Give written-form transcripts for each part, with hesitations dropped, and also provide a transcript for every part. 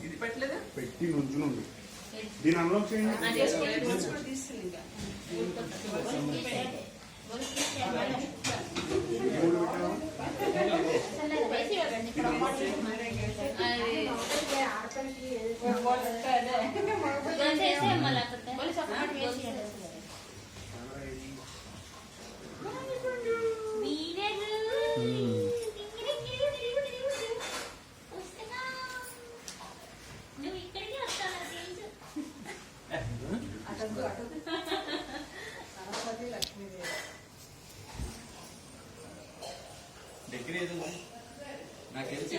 ఇది పెట్టలేదు పెట్టి నుంచునుండి దీని అన్లాక్ చేయండి. దగ్గర ఏదో నాకు తెలిసి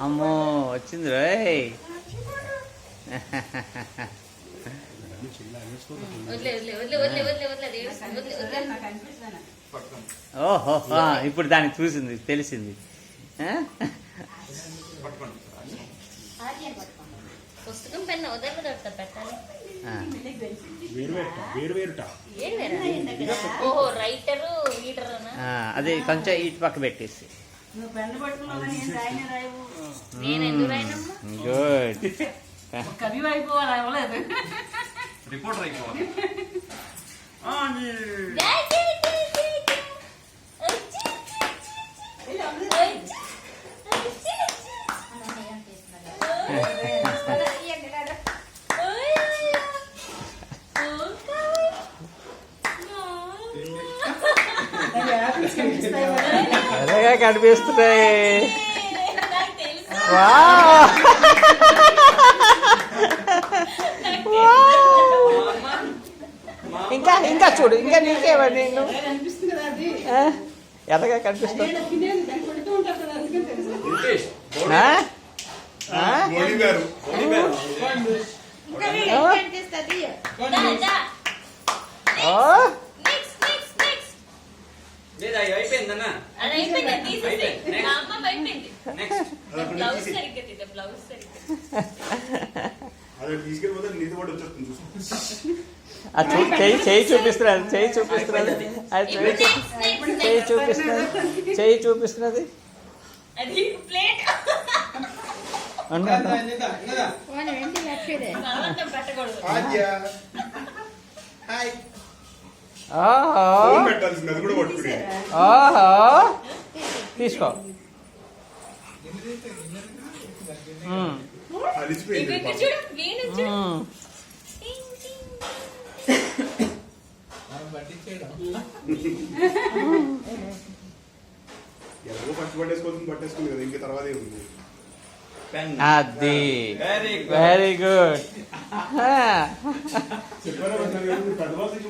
అమ్మో వచ్చింది రోయ్. ఓహో ఇప్పుడు దాన్ని చూసింది తెలిసింది. పుస్తకం పెన్న వదల పెట్టాలి. ఓహో రైటరు రీడర్ అదే కొంచెం ఇటు పక్క పెట్టేసి. నేను ఎందుకు రాయనమ్మా? గుడ్. కవి అయిపోవాలి అవ్వలేదు. రిపోర్టర్ అయిపోవాలి. ఎలాగా కనిపిస్తున్నాయి. ఇంకా ఇంకా చూడు ఇంకా నీకేమండి నేను ఎలాగా కనిపిస్తుంది. అయిపోయిందన్నా చెయ్యి చూపిస్తున్నది చెయ్యి చూపిస్తున్నది చెయ్యి చూపిస్తున్నది చెయ్యి చూపిస్తున్నది. తీసుకో. ఎవరో ఫస్ట్ పట్టేసుకుంది కదా ఇంకా తర్వాత ఏముంది. అది వెరీ గుడ్.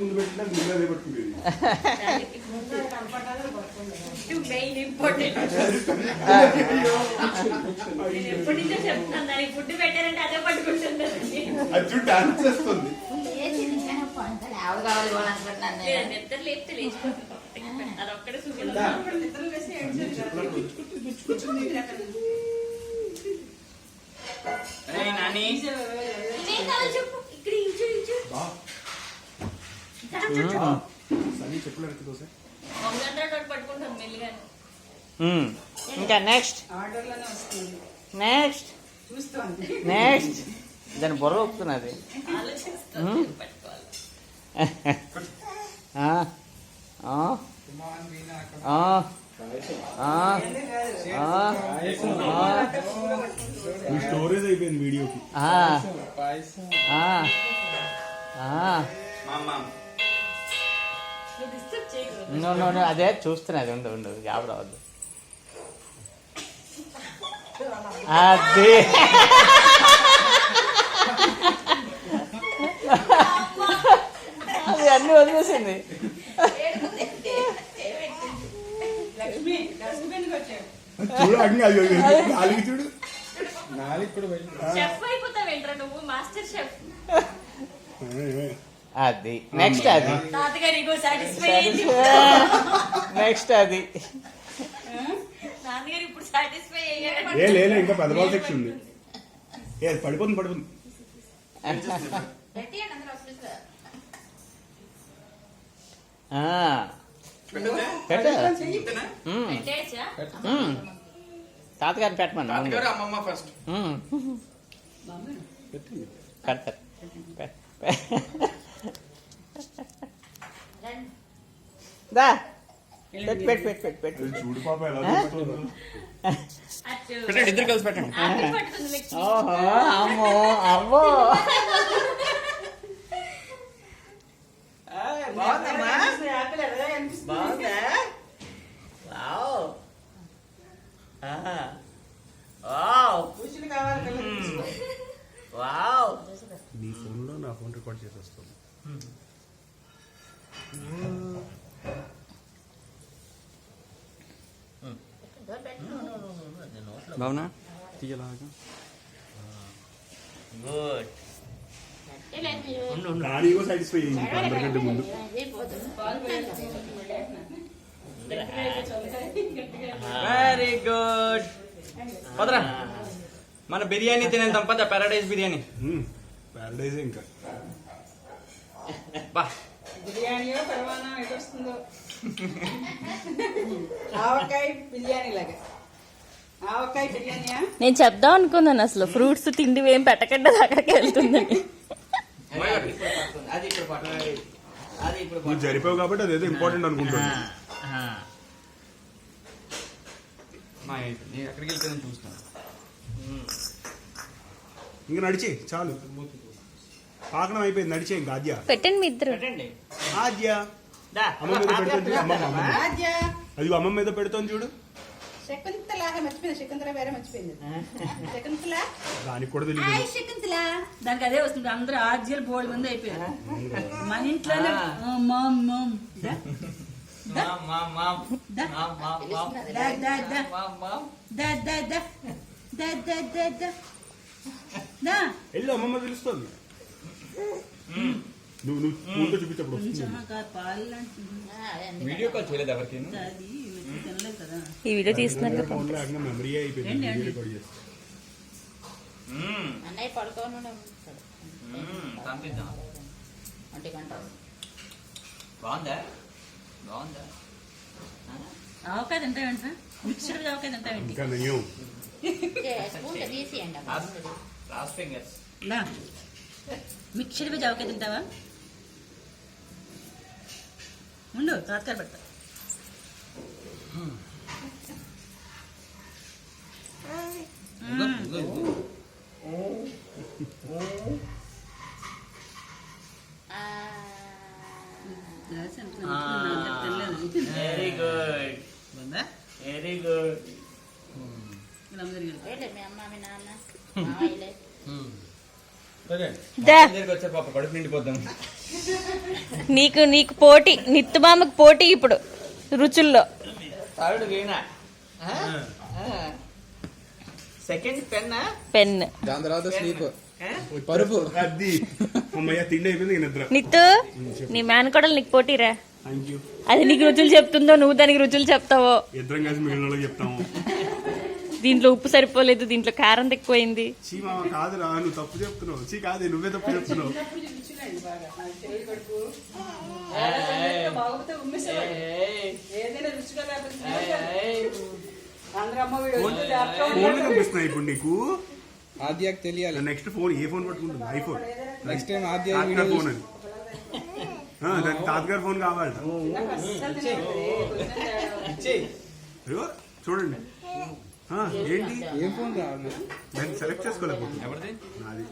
ముందు పెట్టినా ముందు అదే పట్టుకునేది. అది డాన్స్ చేస్తుంది. ఇంకా నెక్స్ట్ నెక్స్ట్ నెక్స్ట్ దాని బుర్ర ఒప్పుతున్నది. స్టోరేజ్ అయిపోయింది వీడియోకి. అదే చూస్తున్నది. ఉండు ఉండు జాబ్ రావద్దు. అది అది అన్ని వదిలేసింది. చూడు అది నెక్స్ట్ అది నెక్స్ట్ అది సాటిస్ఫై అయ్యారు. లే ఇంకా పెద్ద బాల్ సెక్షన్ ఉంది. పడిపోతుంది. పెట్టేయండి అందరూ అసలు. పెట్టు ఇంతేనా? పెట్టేయచ్చా? తాతగారిని పెట్టమని ముందు. తాతగారు అమ్మమ్మ ఫస్ట్. పెడతారు. రండి. దా పెట్టు. చూడు పాప ఎలా చూస్తుందో. అచ్చు. పెట్టండి, ఇద్దరు కలిసి పెట్టండి. ఆపిల్ పట్టుకుంది లక్ష్మి. ఓహో అమ్మో బాగుందమ్మా. బాగుందా? వావ్. వావ్. వావ్. నీ ఫోన్ లో నా ఫోన్ రికార్డ్ చేసేస్తాను. భావన తీయలాగా. గుడ్. పెట్టలేదు మీరు. దాని సాటిస్ఫై అయ్యింది అందరికంటే ముందు. Very good. పదరా మన బిర్యానీ తినేద్దాం పద, పారడైజ్ బిర్యానీ. ప్యారడైజ్ ఇంకా బా బిర్యానీయో పరమాణం ఎటు వస్తుందో. ఆవకాయ బిర్యానీ లాగా. ఆవకాయ బిర్యానీయా? నేను చెప్దాం అనుకున్నాను అసలు ఫ్రూట్స్ తిండి ఏం పెట్టకుండా అక్కడికి వెళ్తుందని. అది ఇప్పుడు పట్టు. అది ఇప్పుడు నువ్వు జరిపావు కాబట్టి అదేదో ఇంపార్టెంట్ అనుకుంటాను. నేను ఎక్కడికి వెళ్తానని చూస్తాను. ఇంకా నడిచే చాలు. పాకడం అయిపోయింది, నడిచే ఇంకా. ఆద్య పెట్టండి మీ ఇద్దరు. పెట్టండి. ఆద్య దా. అమ్మ మీద పెడుతుంది. అమ్మమ్మ రాజ్య అది అమ్మ మీద పెడుతోంది చూడు. శకుంతల మర్చిపోయింది. శకుంతల వేరే మర్చిపోయింది. శకుంతల దానికి కూడా తెలియదు. హాయ్ శకుంతల. దానికి అదే వస్తుంది. అందరూ ఆద్యాలు బోల్డ్ మంది అయిపోయారు మన ఇంట్లోనే. మామ్ మామ్ దా. దా. దా. దా. దా. దా. దా. దా. దా. దా. దా. దా. వెళ్ళు, అమ్మమ్మ పిలుస్తుంది. నువ్వు ఫోన్తో చూపించప్పుడు వస్తుంది. పాలు లాంటి వీడియో కాల్ చేయలేదు ఎవరికి? అది తినలేదు కదా. ఈ వీడియో తీస్తున్నారు. ఫోన్లో ఏకంగా మెమరీ అయిపోయింది. వీడియో రికార్డ్ చేస్తే. అన్నయ్య పడుకోను పంపిద్దాం. ఒంటి గంట. బాగుందా? బాగుందా? ఆవకాయ తింటావేంటా? మిక్సర్ ఆవకాయ తింటావేంటి? ఇంకా నయ్యం. స్పూన్ తీసియండి. Last fingers. లా మిక్సర్ వెజ్ ఆవకాయ తింటావా? ఉండు తాతకాయ పెడతా. Very good. Very good. మీ అమ్మ మీ నాన్న మావయ్యలే. దగ్గరికి వచ్చే పాప కడుపు నిండిపోద్దాం. నీకు పోటీ, నిత్తుమామకు పోటీ ఇప్పుడు రుచుల్లో. థర్డ్ వీణా. సెకండ్ పెన్నా. పెన్. దాని తర్వాత స్లీప్ పరుపు. అది అమ్మయ్య తిండి అయిపోయింది. ఇక నిద్ర. నిత్తు నీ మేనకోడలు నీకు పోటీరా. Thank you. అది నీకు రుచులు చెప్తుందో నువ్వు దానికి రుచులు చెప్తావో. ఇద్దరం కలిసి మిగిలిన వాళ్ళకి చెప్తాము. దీంట్లో ఉప్పు సరిపోలేదు, దీంట్లో కారం ఎక్కువైంది. చీ మామ కాదురా, నువ్వు తప్పు చెప్తున్నావు. చీ కాదు, నువ్వే తప్పు చెప్తున్నావు. ఏదైనా రుచిగా లేకపోతే అందరూ అమ్మ వీడు ఫోన్లు కనిపిస్తున్నాయి ఇప్పుడు నీకు. ఆద్యాకి తెలియాలి. నెక్స్ట్ ఫోన్ ఏ ఫోన్ పట్టుకుంటుంది? ఐఫోన్. నెక్స్ట్ టైం ఆద్య తాతగారి ఫోన్ అది. దానికి తాతగారి ఫోన్ కావాలట. అయ్యో చూడండి. ఏంటి ఏం ఫోన్ రావాలి? దాన్ని సెలెక్ట్ చేసుకోలేకపోతుంది. ఎవరిది? నాది.